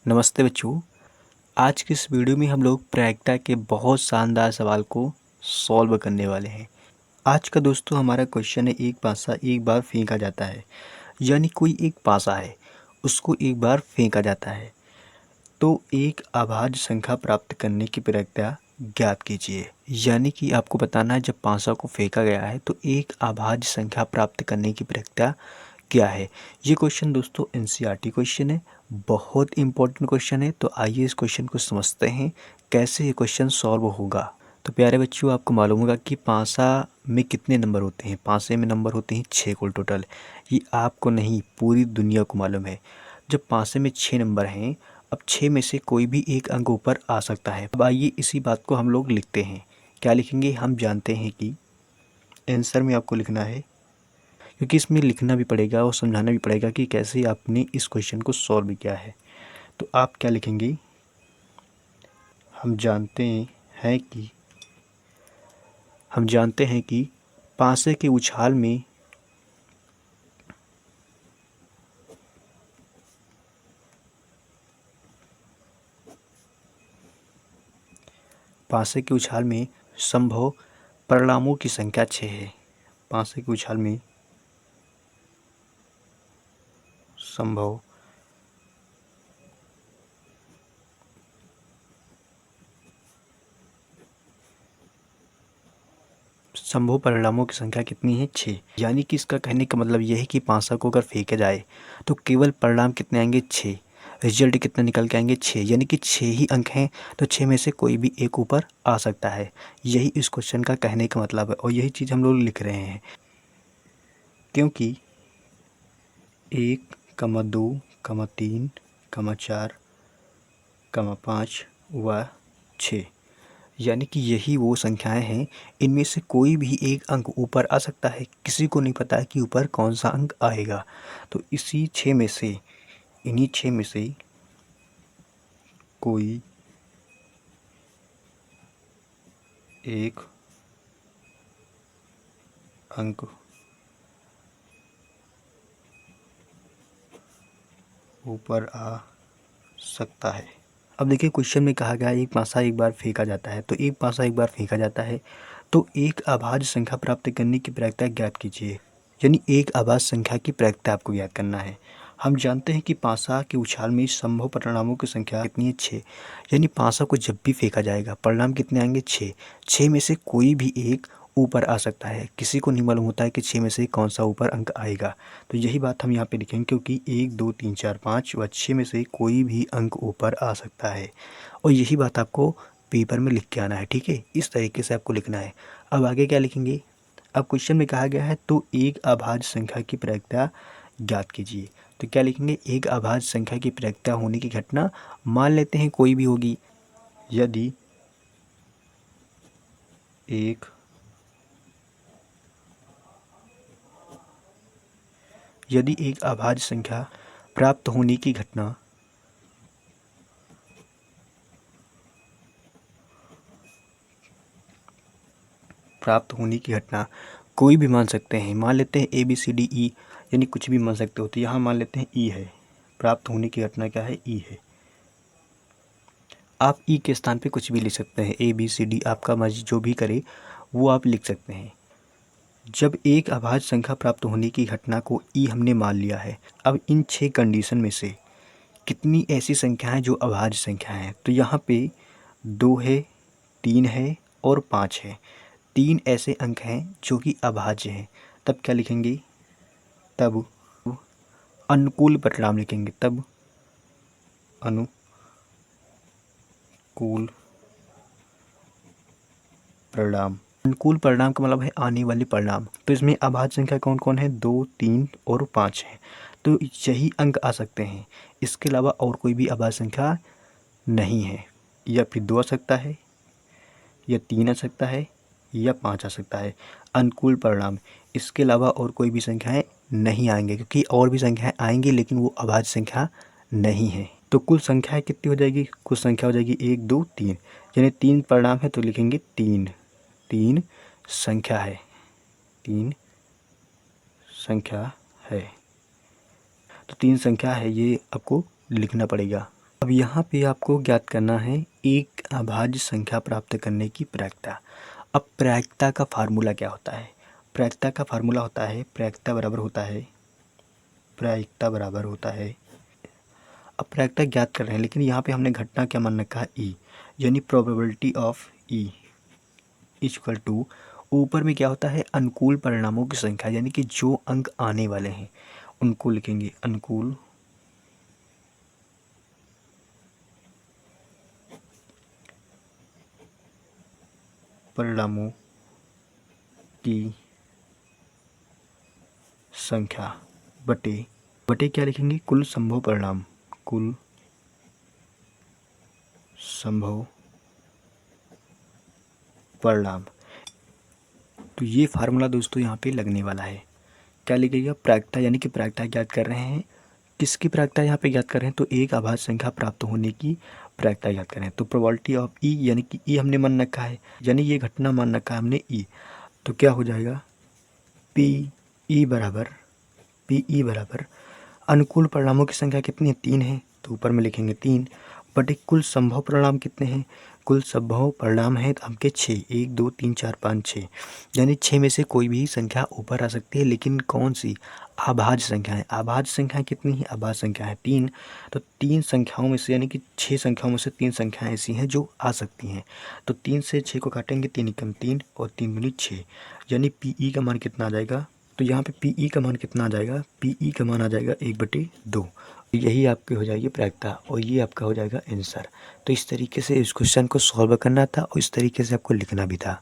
नमस्ते बच्चों। आज की इस वीडियो में हम लोग प्रायिकता के बहुत शानदार सवाल को सॉल्व करने वाले हैं। आज का दोस्तों हमारा क्वेश्चन है, एक पासा एक बार फेंका जाता है। यानी कोई एक पासा है, उसको एक बार फेंका जाता है तो एक अभाज्य संख्या प्राप्त करने की प्रक्रिया ज्ञात कीजिए। यानी कि आपको बताना है, जब पासा को फेंका गया है तो एक अभाज्य संख्या प्राप्त करने की प्रक्रिया क्या है। ये क्वेश्चन दोस्तों एनसीईआरटी क्वेश्चन है, बहुत इंपॉर्टेंट क्वेश्चन है। तो आइए इस क्वेश्चन को समझते हैं कैसे ये क्वेश्चन सॉल्व होगा। तो प्यारे बच्चों, आपको मालूम होगा कि पासा में कितने नंबर होते हैं। पासे में नंबर होते हैं 6 कुल टोटल। ये आपको नहीं, पूरी दुनिया को मालूम है। जब पासे में 6 नंबर हैं, अब 6 में से कोई भी एक अंक ऊपर आ सकता है। अब आइए इसी बात को हम लोग लिखते हैं। क्या लिखेंगे, हम जानते हैं कि आंसर में आपको लिखना है, क्योंकि इसमें लिखना भी पड़ेगा और समझाना भी पड़ेगा कि कैसे आपने इस क्वेश्चन को सॉल्व किया है। तो आप क्या लिखेंगे, हम जानते हैं कि पासे के उछाल में संभव परिणामों की संख्या 6 है। पासे के उछाल में संभव परिणामों की संख्या कितनी है, 6। यानी कि इसका कहने का मतलब यह है कि पासा को अगर फेंका जाए तो केवल परिणाम कितने आएंगे, 6। रिजल्ट कितना निकल के आएंगे, 6। यानी कि 6 ही अंक हैं, तो 6 में से कोई भी एक ऊपर आ सकता है। यही इस क्वेश्चन का कहने का मतलब है और यही चीज़ हम लोग लिख रहे हैं। क्योंकि 1, 2, 3, 4, 5 व 6, यानी कि यही वो संख्याएं हैं, इनमें से कोई भी एक अंक ऊपर आ सकता है। किसी को नहीं पता है कि ऊपर कौन सा अंक आएगा। तो इन्हीं 6 में से कोई एक अंक ऊपर आ सकता है। अब देखिए, क्वेश्चन में कहा गया एक पासा एक बार फेंका जाता है। तो एक पासा एक बार फेंका जाता है तो एक अभाज्य संख्या प्राप्त करने की प्रक्रिया ज्ञात कीजिए। यानी एक अभाज्य संख्या की प्रक्रिया आपको ज्ञात करना है। हम जानते हैं कि पासा के उछाल में संभव परिणामों की संख्या कितनी है, 6। यानी पासा को जब भी फेंका जाएगा परिणाम कितने आएंगे, 6। 6 में से कोई भी एक ऊपर आ सकता है। किसी को नहीं मालूम होता है कि 6 में से कौन सा ऊपर अंक आएगा। तो यही बात हम यहाँ पे लिखेंगे, क्योंकि 1, 2, 3, 4, 5 व 6 में से कोई भी अंक ऊपर आ सकता है। और यही बात आपको पेपर में लिख के आना है, ठीक है। इस तरीके से आपको लिखना है। अब आगे क्या लिखेंगे, अब क्वेश्चन में कहा गया है तो एक अभाज्य संख्या की प्रक्रिया ज्ञात कीजिए। तो क्या लिखेंगे, एक अभाज्य संख्या की प्रक्रिया होने की घटना मान लेते हैं कोई भी होगी। यदि एक अभाज्य संख्या प्राप्त होने की घटना कोई भी मान सकते हैं। मान लेते हैं ABCDE, यानी कुछ भी मान सकते हो। तो यहाँ मान लेते हैं E है, प्राप्त होने की घटना क्या है, E है। आप E के स्थान पे कुछ भी लिख सकते हैं। ABCD आपका मर्जी जो भी करे वो आप लिख सकते हैं। जब एक अभाज्य संख्या प्राप्त होने की घटना को E हमने मान लिया है, अब इन 6 कंडीशन में से कितनी ऐसी संख्या है जो अभाज्य संख्या है। तो यहाँ पे 2 है, 3 है और 5 है। 3 ऐसे अंक हैं जो कि अभाज्य हैं। तब क्या लिखेंगे, तब अनुकूल परिणाम लिखेंगे। तब अनुकूल परिणाम। अनुकूल परिणाम का मतलब है आने वाले परिणाम। तो इसमें अभाज्य संख्या कौन कौन है, 2, 3 और 5 है। तो यही अंक आ सकते हैं, इसके अलावा और कोई भी अभाज्य संख्या नहीं है। या फिर 2 आ सकता है, या 3 आ सकता है, या 5 आ सकता है। अनुकूल परिणाम, इसके अलावा और कोई भी संख्याएं नहीं आएंगे, क्योंकि और भी संख्याएं आएंगी लेकिन वो अभाज्य संख्या नहीं है। तो कुल संख्याएं कितनी हो जाएगी, कुल संख्या हो जाएगी 1, 2, 3। यानी 3 परिणाम है तो लिखेंगे 3। 3 संख्या है, 3 संख्या है। तो 3 संख्या है, ये आपको लिखना पड़ेगा। अब यहाँ पे आपको ज्ञात करना है एक अभाज्य संख्या प्राप्त करने की प्रायिकता। अब प्रायिकता का फार्मूला क्या होता है? प्रायिकता का फार्मूला होता है प्रायिकता बराबर होता है। अब प्रायिकता ज्ञात कर रहे हैं, लेकिन यहाँ पे हमने घटना क्या मान रखा है? ई, यानी probability of E equal to, ऊपर में क्या होता है? अनुकूल परिणामों की संख्या, यानी कि जो अंक आने वाले हैं उनको लिखेंगे अनुकूल परिणामों की संख्या बटे बटे क्या लिखेंगे? कुल संभव परिणाम, कुल संभव परिणाम। तो ये फार्मूला दोस्तों यहाँ पे लगने वाला है। क्या लिखिएगा? प्रायिकता, यानी कि प्रायिकता ज्ञात कर रहे हैं। किसकी प्रायिकता यहाँ पे ज्ञात कर रहे हैं? तो एक अभाज्य संख्या प्राप्त होने की प्रायिकता ज्ञात कर रहे हैं। तो प्रोबेबिलिटी ऑफ ई, यानी कि ई हमने मान रखा है, यानी ये घटना मान रखा है हमने ई। तो क्या हो जाएगा? पी ई बराबर अनुकूल परिणामों की संख्या कितनी है? 3 है, तो ऊपर में लिखेंगे 3 बटे कुल संभव परिणाम कितने हैं? कुल संभव परिणाम है आपके 6, 1 2 3 4 5 6, यानी 6 में से कोई भी संख्या ऊपर आ सकती है, लेकिन कौन सी? अभाज्य संख्या है। अभाज्य संख्या कितनी है? अभाज्य संख्या है 3। तो 3 संख्याओं में से, यानी कि 6 संख्याओं में से 3 संख्याएं ऐसी हैं जो आ सकती हैं। तो 3 से 6 को काटेंगे, 3 एकम 3 और 3 दूनी 6, यानी पी ई का मान कितना आ जाएगा? तो यहाँ पे पी ई का मान कितना आ जाएगा? पी ई का मान आ जाएगा 1/2। यही आपकी हो जाएगी प्रायिकता और ये आपका हो जाएगा आंसर। तो इस तरीके से इस क्वेश्चन को सॉल्व करना था और इस तरीके से आपको लिखना भी था।